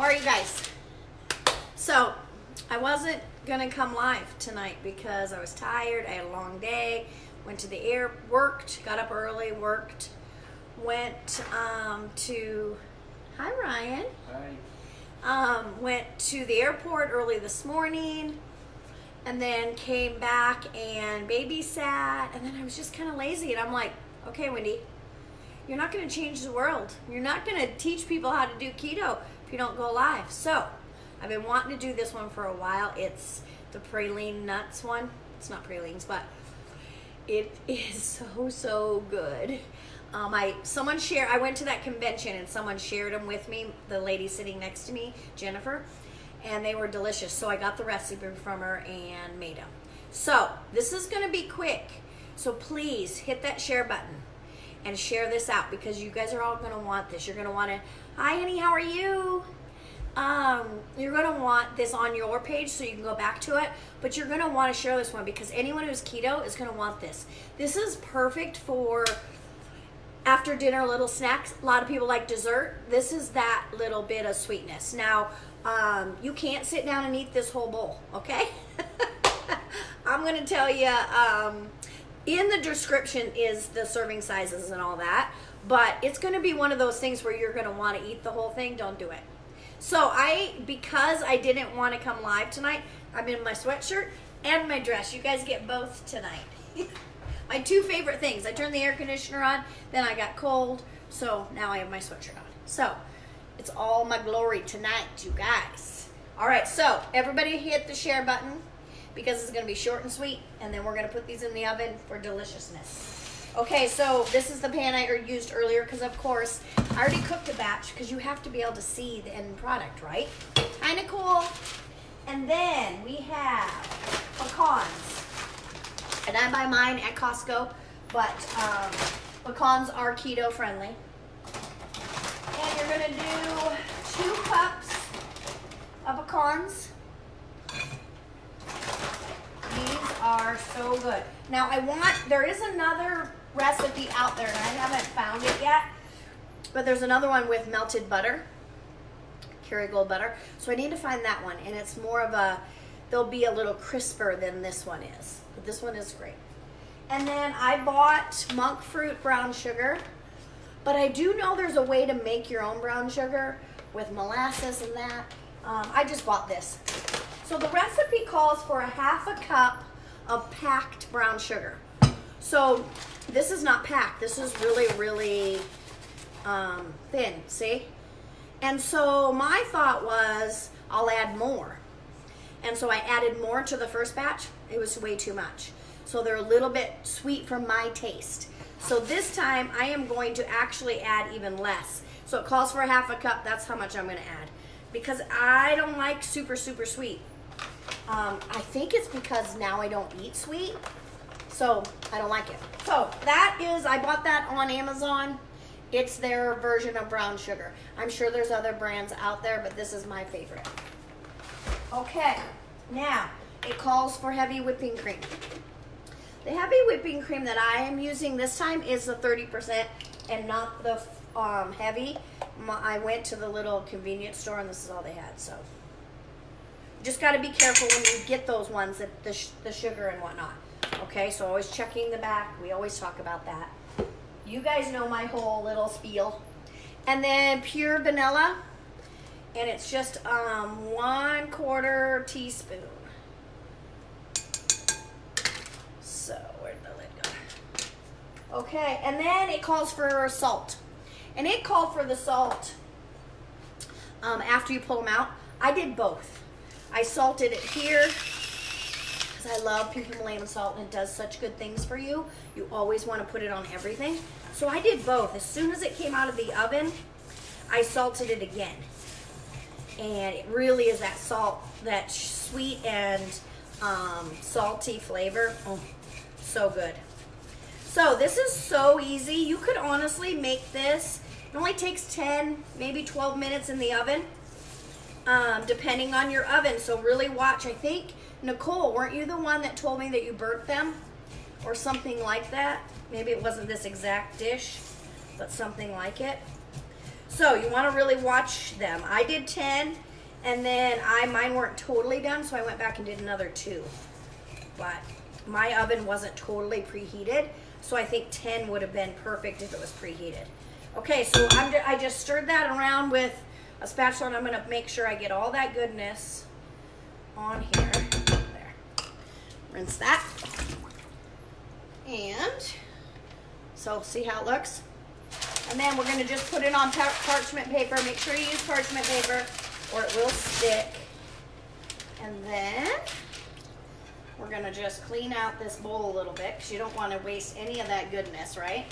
How are you guys? So, I wasn't gonna come live tonight because I was tired. I had a long day. Went to the worked, got up early, worked, went to, hi Ryan. Hi. Went to the airport early this morning and then came back and babysat, and then I was just kind of lazy, and I'm like, okay, Wendy, you're not going to change the world. You're not going to teach people how to do keto if you don't go live. So I've been wanting to do this one for a while. It's the praline nuts one. It's not pralines, but it is so good. Someone shared, I went to that convention and someone shared them with me, the lady sitting next to me, Jennifer, and they were delicious. So I got the recipe from her and made them. So this is going to be quick. So please hit that share button and share this out because you guys are all going to want this. You're going to want to, hi honey, how are you? You're going to want this on your page so you can go back to it, but you're going to want to share this one because anyone who's keto is going to want this. This is perfect for after dinner little snacks. A lot of people like dessert. This is that little bit of sweetness. Now, you can't sit down and eat this whole bowl, okay? I'm going to tell you, in the description is the serving sizes and all that, but it's going to be one of those things where you're going to want to eat the whole thing. Don't do it. So because I didn't want to come live tonight, I'm in my sweatshirt and my dress. You guys get both tonight. My two favorite things. I turned the air conditioner on, then I got cold, so now I have my sweatshirt on. So it's all my glory tonight, you guys. All right, so everybody hit the share button because it's going to be short and sweet, and then we're going to put these in the oven for deliciousness. Okay, so this is the pan I used earlier because, of course, I already cooked a batch because you have to be able to see the end product, right? Kind of cool. And then we have pecans. And I buy mine at Costco, but pecans are keto friendly. And you're going to do 2 cups of pecans. These are so good. Now there is another recipe out there, and I haven't found it yet, but there's another one with melted butter, Kerrygold butter. So I need to find that one, and it's more of they'll be a little crisper than this one is. But this one is great. And then I bought monk fruit brown sugar, but I do know there's a way to make your own brown sugar with molasses and that. I just bought this. So the recipe calls for 1/2 cup of packed brown sugar. So this is not packed. This is really, really thin, see? And so my thought was I'll add more. And so I added more to the first batch. It was way too much. So they're a little bit sweet for my taste. So this time I am going to actually add even less. So it calls for 1/2 cup. That's how much I'm going to add. Because I don't like super, super sweet. I think it's because now I don't eat sweet. So I don't like it. So I bought that on Amazon. It's their version of brown sugar. I'm sure there's other brands out there, but this is my favorite. Okay, now it calls for heavy whipping cream. The heavy whipping cream that I am using this time is the 30% and not the heavy. I went to the little convenience store and this is all they had. So you just got to be careful when you get those ones, that the sugar and whatnot. Okay, so always checking the back. We always talk about that. You guys know my whole little spiel. And then pure vanilla. And it's just 1/4 teaspoon. So where'd the lid go? Okay, and then it calls for salt. And it called for the salt after you pull them out. I did both. I salted it here because I love pure Himalayan salt and it does such good things for you. You always want to put it on everything. So I did both. As soon as it came out of the oven, I salted it again. And it really is that salt, that sweet and salty flavor. Oh, so good. So this is so easy. You could honestly make this. It only takes 10, maybe 12 minutes in the oven, depending on your oven. So really watch. I think, Nicole, weren't you the one that told me that you burnt them or something like that? Maybe it wasn't this exact dish, but something like it. So you want to really watch them. I did 10, and then mine weren't totally done, so I went back and did another 2. But my oven wasn't totally preheated, so I think 10 would have been perfect if it was preheated. Okay, so I just stirred that around with a spatula, and I'm going to make sure I get all that goodness on here. There. Rinse that. And so see how it looks? And then we're going to just put it on parchment paper. Make sure you use parchment paper or it will stick. And then we're going to just clean out this bowl a little bit because you don't want to waste any of that goodness, right?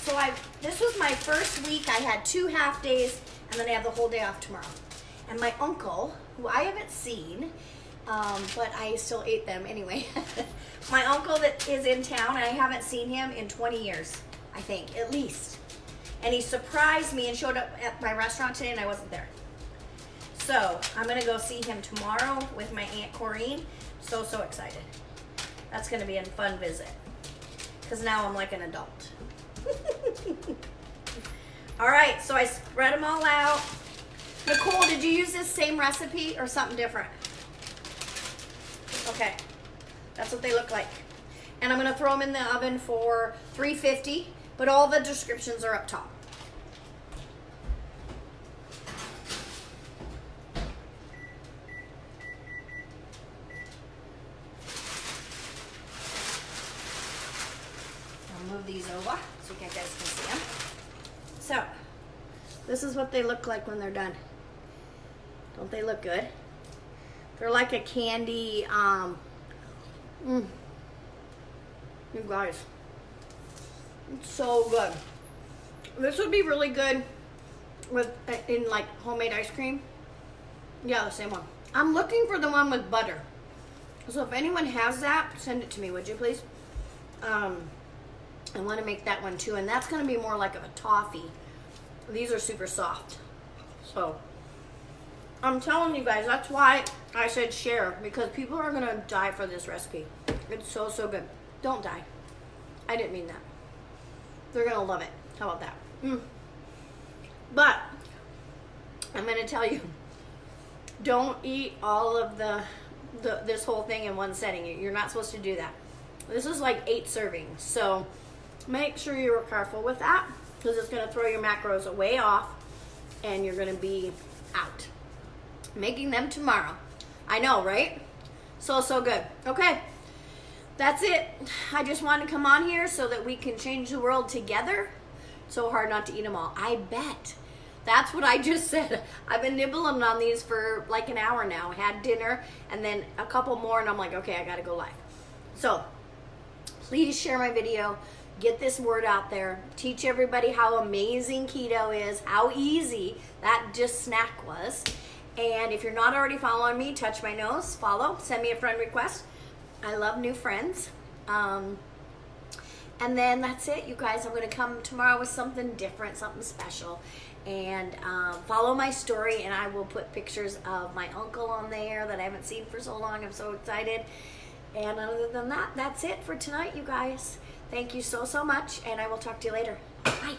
So this was my first week. I had 2 half days and then I have the whole day off tomorrow. And my uncle, who I haven't seen, but I still ate them anyway. My uncle that is in town, and I haven't seen him in 20 years, I think, at least. And he surprised me and showed up at my restaurant today, and I wasn't there. So I'm going to go see him tomorrow with my Aunt Corrine. So excited. That's going to be a fun visit. Because now I'm like an adult. All right, so I spread them all out. Nicole, did you use this same recipe or something different? Okay, that's what they look like. And I'm gonna throw them in the oven for 350, but all the descriptions are up top. I'll move these over so you guys can see them. So, this is what they look like when they're done. Don't they look good? They're like a candy, you guys, it's so good. This would be really good in like homemade ice cream. Yeah, the same one. I'm looking for the one with butter. So if anyone has that, send it to me, would you please? I want to make that one too, and that's going to be more like of a toffee. These are super soft. So I'm telling you guys, that's why I said share, because people are going to die for this recipe. It's so good. Don't die. I didn't mean that. They're going to love it. How about that? But I'm going to tell you, don't eat all of this whole thing in one setting. You're not supposed to do that. This is like 8 servings. So make sure you're careful with that, because it's going to throw your macros way off and you're going to be out. Making them tomorrow. I know, right? So good. Okay, that's it. I just wanted to come on here so that we can change the world together. So hard not to eat them all. I bet. That's what I just said. I've been nibbling on these for like an hour now. I had dinner and then a couple more and I'm like, okay, I gotta go live. So please share my video. Get this word out there. Teach everybody how amazing keto is, how easy that just snack was. And if you're not already following me, touch my nose, follow, send me a friend request. I love new friends. And then that's it, you guys. I'm going to come tomorrow with something different, something special. And follow my story, and I will put pictures of my uncle on there that I haven't seen for so long. I'm so excited. And other than that, that's it for tonight, you guys. Thank you so much, and I will talk to you later. Bye.